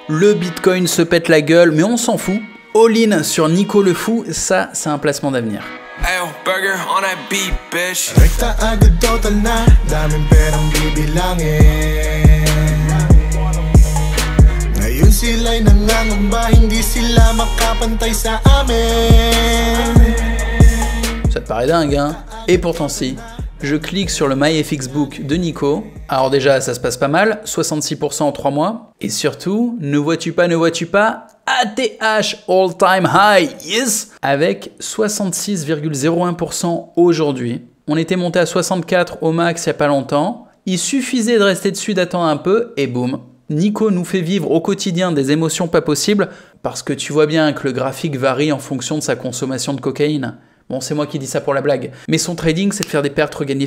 le Bitcoin se pète la gueule, mais on s'en fout. All-in sur Nico le Fou, ça c'est un placement d'avenir. Rekta agad total na, daming perang bibilangin. Ngayon sila'y nangangamba, hindi sila makapantay sa amin. Ça te paraît dingue, hein? Et pourtant si. Je clique sur le MyFXBook de Nico. Alors déjà, ça se passe pas mal, 66% en 3 mois. Et surtout, ne vois-tu pas, ATH all-time high, yes! Avec 66,01% aujourd'hui. On était monté à 64 au max il y a pas longtemps. Il suffisait de rester dessus, d'attendre un peu, et boum. Nico nous fait vivre au quotidien des émotions pas possibles, parce que tu vois bien que le graphique varie en fonction de sa consommation de cocaïne. Bon, c'est moi qui dis ça pour la blague. Mais son trading, c'est de faire des pertes, regagner,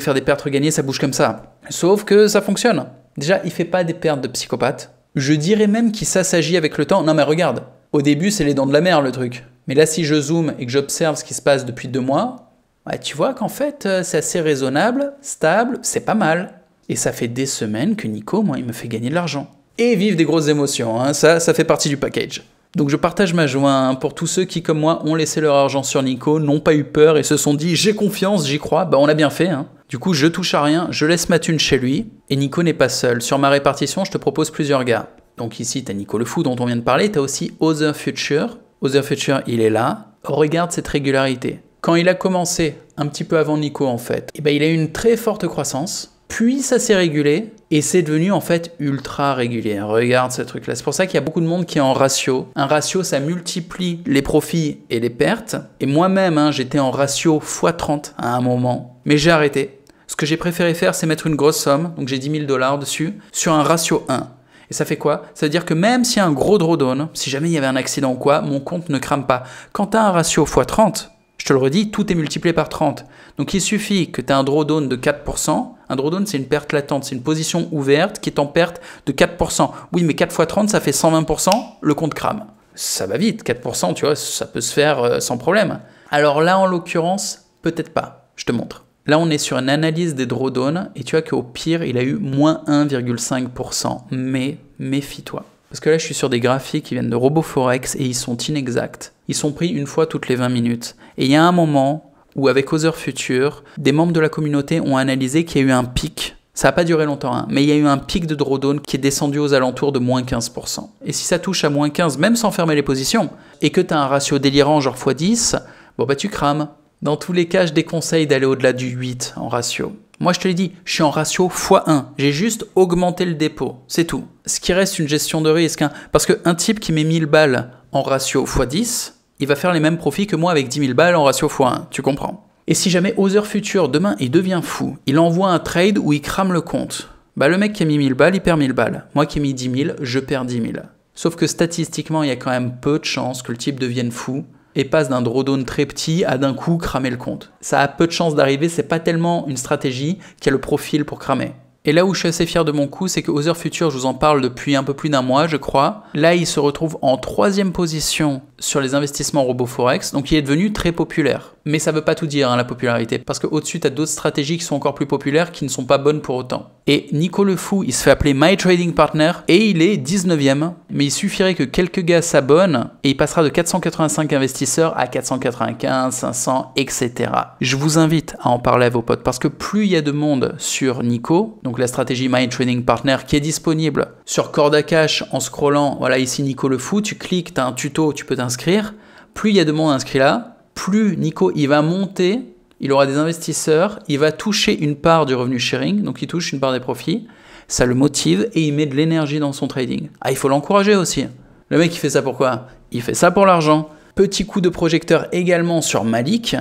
ça bouge comme ça. Sauf que ça fonctionne. Déjà, il fait pas des pertes de psychopathe. Je dirais même qu'il s'assagit avec le temps. Non mais regarde, au début, c'est les dents de la mer le truc. Mais là, si je zoome et que j'observe ce qui se passe depuis 2 mois, bah, tu vois qu'en fait, c'est assez raisonnable, stable, c'est pas mal. Et ça fait des semaines que Nico, moi, il me fait gagner de l'argent. Et vivre des grosses émotions, hein. Ça fait partie du package. Donc je partage ma joie pour tous ceux qui, comme moi, ont laissé leur argent sur Nico, n'ont pas eu peur et se sont dit « j'ai confiance, j'y crois », bah on a bien fait. Hein. Du coup, je touche à rien, je laisse ma thune chez lui, et Nico n'est pas seul. Sur ma répartition, je te propose plusieurs gars. Donc ici, t'as Nico le Fou dont on vient de parler, t'as aussi Other Future. Other Future, il est là. Regarde cette régularité. Quand il a commencé, un petit peu avant Nico en fait, et ben il a eu une très forte croissance. Puis ça s'est régulé et c'est devenu en fait ultra régulier. Regarde ce truc là. C'est pour ça qu'il y a beaucoup de monde qui est en ratio. Un ratio, ça multiplie les profits et les pertes. Et moi-même, hein, j'étais en ratio x30 à un moment. Mais j'ai arrêté. Ce que j'ai préféré faire, c'est mettre une grosse somme. Donc j'ai 10 000 $ dessus sur un ratio 1. Et ça fait quoi? Ça veut dire que même s'il y a un gros drawdown, si jamais il y avait un accident ou quoi, mon compte ne crame pas. Quand tu as un ratio x30, je te le redis, tout est multiplié par 30. Donc il suffit que tu aies un drawdown de 4%. Un drawdown, c'est une perte latente, c'est une position ouverte qui est en perte de 4%. Oui, mais 4 x 30, ça fait 120%, le compte crame. Ça va vite, 4%, tu vois, ça peut se faire sans problème. Alors là, en l'occurrence, peut-être pas. Je te montre. Là, on est sur une analyse des drawdowns et tu vois qu'au pire, il a eu moins 1,5%. Mais méfie-toi. Parce que là, je suis sur des graphiques qui viennent de RoboForex et ils sont inexacts. Ils sont pris une fois toutes les 20 minutes. Et il y a un moment où avec Other Future, des membres de la communauté ont analysé qu'il y a eu un pic. Ça n'a pas duré longtemps, hein, mais il y a eu un pic de drawdown qui est descendu aux alentours de moins 15%. Et si ça touche à moins 15, même sans fermer les positions, et que tu as un ratio délirant genre x10, bon bah tu crames. Dans tous les cas, je déconseille d'aller au-delà du 8 en ratio. Moi, je te l'ai dit, je suis en ratio x1. J'ai juste augmenté le dépôt, c'est tout. Ce qui reste une gestion de risque, hein, parce qu'un type qui met 1000 balles en ratio x10, il va faire les mêmes profits que moi avec 10 000 balles en ratio x1, tu comprends. Et si jamais Other Future, demain, il devient fou, il envoie un trade où il crame le compte, bah le mec qui a mis 1000 balles, il perd 1000 balles. Moi qui ai mis 10 000, je perds 10 000. Sauf que statistiquement, il y a quand même peu de chances que le type devienne fou et passe d'un drawdown très petit à d'un coup cramer le compte. Ça a peu de chances d'arriver, c'est pas tellement une stratégie qui a le profil pour cramer. Et là où je suis assez fier de mon coup, c'est que Other Future, je vous en parle depuis un peu plus d'un mois, je crois. Là, il se retrouve en 3e position sur les investissements RoboForex, donc il est devenu très populaire. Mais ça veut pas tout dire, hein, la popularité, parce qu'au-dessus, tu as d'autres stratégies qui sont encore plus populaires, qui ne sont pas bonnes pour autant. Et Nico le Fou, il se fait appeler My Trading Partner, et il est 19e, mais il suffirait que quelques gars s'abonnent, et il passera de 485 investisseurs à 495, 500, etc. Je vous invite à en parler à vos potes, parce que plus il y a de monde sur Nico, donc la stratégie My Trading Partner qui est disponible sur Cordacash en scrollant, voilà ici Nico le Fou, tu cliques, tu as un tuto, tu peux t'inscrire. Plus il y a de monde inscrit là, plus Nico il va monter, il aura des investisseurs, il va toucher une part du revenu sharing, donc il touche une part des profits, ça le motive et il met de l'énergie dans son trading. Ah, il faut l'encourager aussi. Le mec il fait ça pourquoi? Il fait ça pour l'argent. Petit coup de projecteur également sur Malik.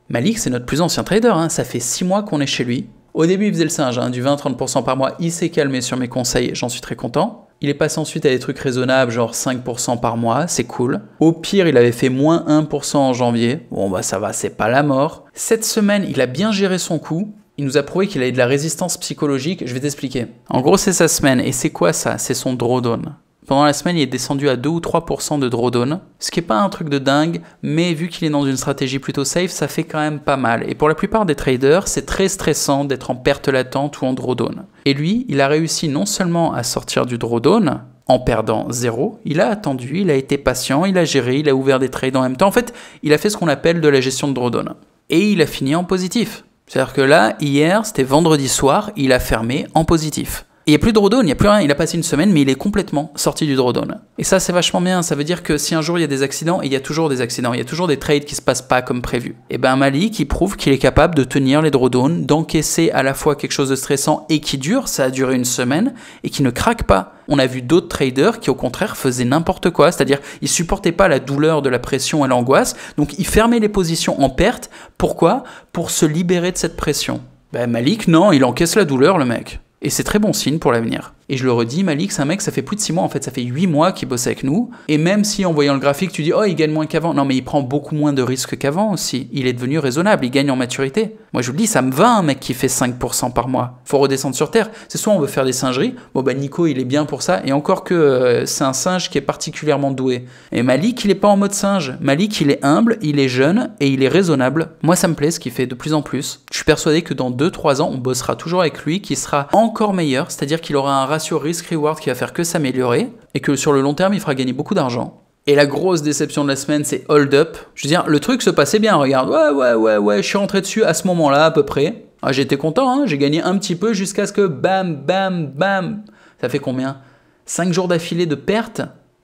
Malik c'est notre plus ancien trader, hein. Ça fait 6 mois qu'on est chez lui. Au début, il faisait le singe, hein, du 20-30% par mois. Il s'est calmé sur mes conseils, j'en suis très content. Il est passé ensuite à des trucs raisonnables, genre 5% par mois, c'est cool. Au pire, il avait fait moins 1% en janvier. Bon, bah ça va, c'est pas la mort. Cette semaine, il a bien géré son coup. Il nous a prouvé qu'il avait de la résistance psychologique. Je vais t'expliquer. En gros, c'est sa semaine. Et c'est quoi ça? C'est son drawdown. Pendant la semaine, il est descendu à 2 ou 3% de drawdown, ce qui n'est pas un truc de dingue, mais vu qu'il est dans une stratégie plutôt safe, ça fait quand même pas mal. Et pour la plupart des traders, c'est très stressant d'être en perte latente ou en drawdown. Et lui, il a réussi non seulement à sortir du drawdown, en perdant 0. Il a attendu, il a été patient, il a géré, il a ouvert des trades en même temps. En fait, il a fait ce qu'on appelle de la gestion de drawdown. Et il a fini en positif. C'est-à-dire que là, hier, c'était vendredi soir, il a fermé en positif. Il n'y a plus de drawdown, il n'y a plus rien, il a passé une semaine, mais il est complètement sorti du drawdown. Et ça, c'est vachement bien, ça veut dire que si un jour il y a des accidents, et il y a toujours des accidents, il y a toujours des trades qui se passent pas comme prévu, et ben Malik, il prouve qu'il est capable de tenir les drawdowns, d'encaisser à la fois quelque chose de stressant et qui dure, ça a duré une semaine, et qui ne craque pas. On a vu d'autres traders qui au contraire faisaient n'importe quoi, c'est-à-dire ils supportaient pas la douleur de la pression et l'angoisse, donc ils fermaient les positions en perte. Pourquoi? Pour se libérer de cette pression. Ben Malik, non, il encaisse la douleur le mec. Et c'est très bon signe pour l'avenir. Et je le redis, Malik, c'est un mec, ça fait plus de 6 mois, en fait, ça fait 8 mois qu'il bosse avec nous. Et même si en voyant le graphique, tu dis, oh, il gagne moins qu'avant. Non, mais il prend beaucoup moins de risques qu'avant aussi. Il est devenu raisonnable, il gagne en maturité. Moi, je vous le dis, ça me va un mec qui fait 5% par mois. Faut redescendre sur terre. C'est soit on veut faire des singeries. Bon, bah, Nico, il est bien pour ça. Et encore que c'est un singe qui est particulièrement doué. Et Malik, il est pas en mode singe. Malik, il est humble, il est jeune et il est raisonnable. Moi, ça me plaît ce qu'il fait de plus en plus. Je suis persuadé que dans 2-3 ans, on bossera toujours avec lui, qui sera encore meilleur. C'est-à-dire qu'il aura un ratio risk-reward qui va faire que s'améliorer et que sur le long terme, il fera gagner beaucoup d'argent. Et la grosse déception de la semaine, c'est Hold Up. Je veux dire, le truc se passait bien, regarde. Ouais, je suis rentré dessus à ce moment-là, à peu près. Ah, j'étais content, hein, j'ai gagné un petit peu jusqu'à ce que bam, bam, bam. Ça fait combien? 5 jours d'affilée de perte?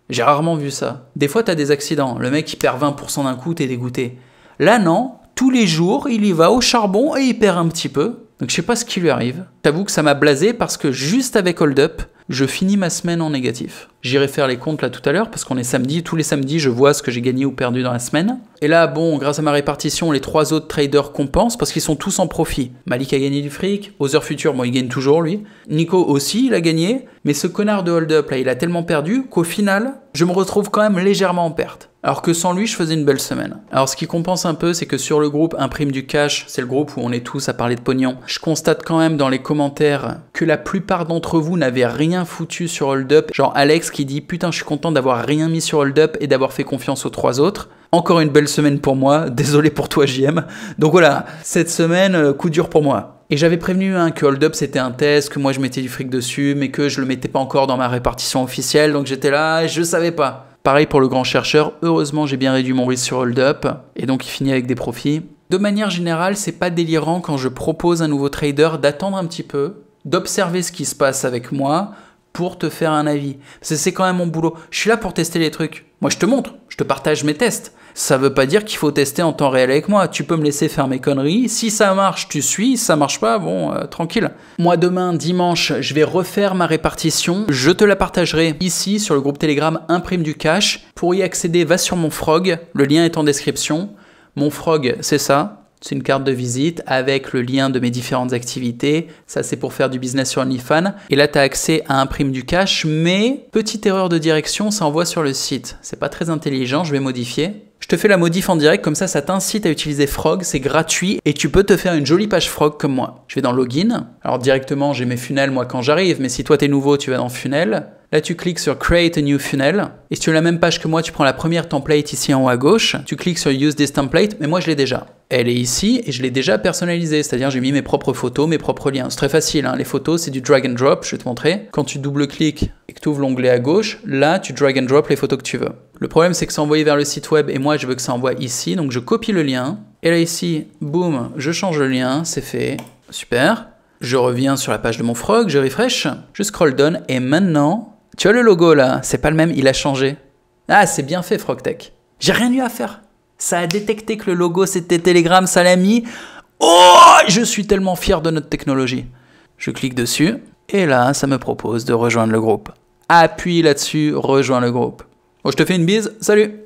J'ai rarement vu ça. Des fois, t'as des accidents. Le mec, il perd 20% d'un coup, t'es dégoûté. Là, non. Tous les jours, il y va au charbon et il perd un petit peu. Donc je sais pas ce qui lui arrive. J'avoue que ça m'a blasé parce que juste avec Hold Up, je finis ma semaine en négatif. J'irai faire les comptes là tout à l'heure parce qu'on est samedi. Tous les samedis, je vois ce que j'ai gagné ou perdu dans la semaine. Et là, bon, grâce à ma répartition, les 3 autres traders compensent parce qu'ils sont tous en profit. Malik a gagné du fric. Other Future, bon, il gagne toujours lui. Nico aussi, il a gagné. Mais ce connard de Hold Up là, il a tellement perdu qu'au final, je me retrouve quand même légèrement en perte. Alors que sans lui, je faisais une belle semaine. Alors ce qui compense un peu, c'est que sur le groupe Imprime du Cash, c'est le groupe où on est tous à parler de pognon, je constate quand même dans les commentaires que la plupart d'entre vous n'avaient rien foutu sur Hold Up. Genre Alex qui dit « Putain, je suis content d'avoir rien mis sur Hold Up et d'avoir fait confiance aux 3 autres. » Encore une belle semaine pour moi, désolé pour toi JM. Donc voilà, cette semaine, coup dur pour moi. Et j'avais prévenu que Hold Up c'était un test, que moi je mettais du fric dessus, mais que je le mettais pas encore dans ma répartition officielle, donc j'étais là, je savais pas. Pareil pour le grand chercheur, heureusement j'ai bien réduit mon risque sur Hold Up, et donc il finit avec des profits. De manière générale, c'est pas délirant quand je propose à un nouveau trader d'attendre un petit peu, d'observer ce qui se passe avec moi, pour te faire un avis. Parce que c'est quand même mon boulot. Je suis là pour tester les trucs. Moi je te montre, je te partage mes tests. Ça veut pas dire qu'il faut tester en temps réel avec moi. Tu peux me laisser faire mes conneries. Si ça marche, tu suis. Si ça marche pas, bon, tranquille. Moi, demain, dimanche, je vais refaire ma répartition. Je te la partagerai ici sur le groupe Telegram Imprime du Cash. Pour y accéder, va sur mon Frog. Le lien est en description. Mon Frog, c'est ça. C'est une carte de visite avec le lien de mes différentes activités. Ça, c'est pour faire du business sur OnlyFans. Et là, tu as accès à Imprime du Cash. Mais, petite erreur de direction, ça envoie sur le site. C'est pas très intelligent, je vais modifier. Je te fais la modif en direct, comme ça t'incite à utiliser Frog, c'est gratuit et tu peux te faire une jolie page Frog comme moi. Je vais dans Login. Alors directement, j'ai mes funnels moi quand j'arrive, mais si toi t'es nouveau, tu vas dans Funnel. Là, tu cliques sur Create a new funnel. Et si tu as la même page que moi, tu prends la première template ici en haut à gauche. Tu cliques sur Use this template, mais moi je l'ai déjà. Elle est ici et je l'ai déjà personnalisée, c'est-à-dire j'ai mis mes propres photos, mes propres liens. C'est très facile, hein. Les photos, c'est du drag and drop, je vais te montrer. Quand tu double-cliques et que tu ouvres l'onglet à gauche, là, tu drag and drop les photos que tu veux. Le problème, c'est que c'est envoyé vers le site web et moi, je veux que ça envoie ici. Donc, je copie le lien. Et là, ici, boum, je change le lien, c'est fait. Super. Je reviens sur la page de mon Frog, je refresh, je scroll down et maintenant, tu vois le logo là, c'est pas le même, il a changé. Ah, c'est bien fait, FrogTech. J'ai rien eu à faire. Ça a détecté que le logo c'était Telegram, ça l'a mis. Oh, je suis tellement fier de notre technologie. Je clique dessus et là, ça me propose de rejoindre le groupe. Appuie là-dessus, rejoins le groupe. Bon, je te fais une bise, salut!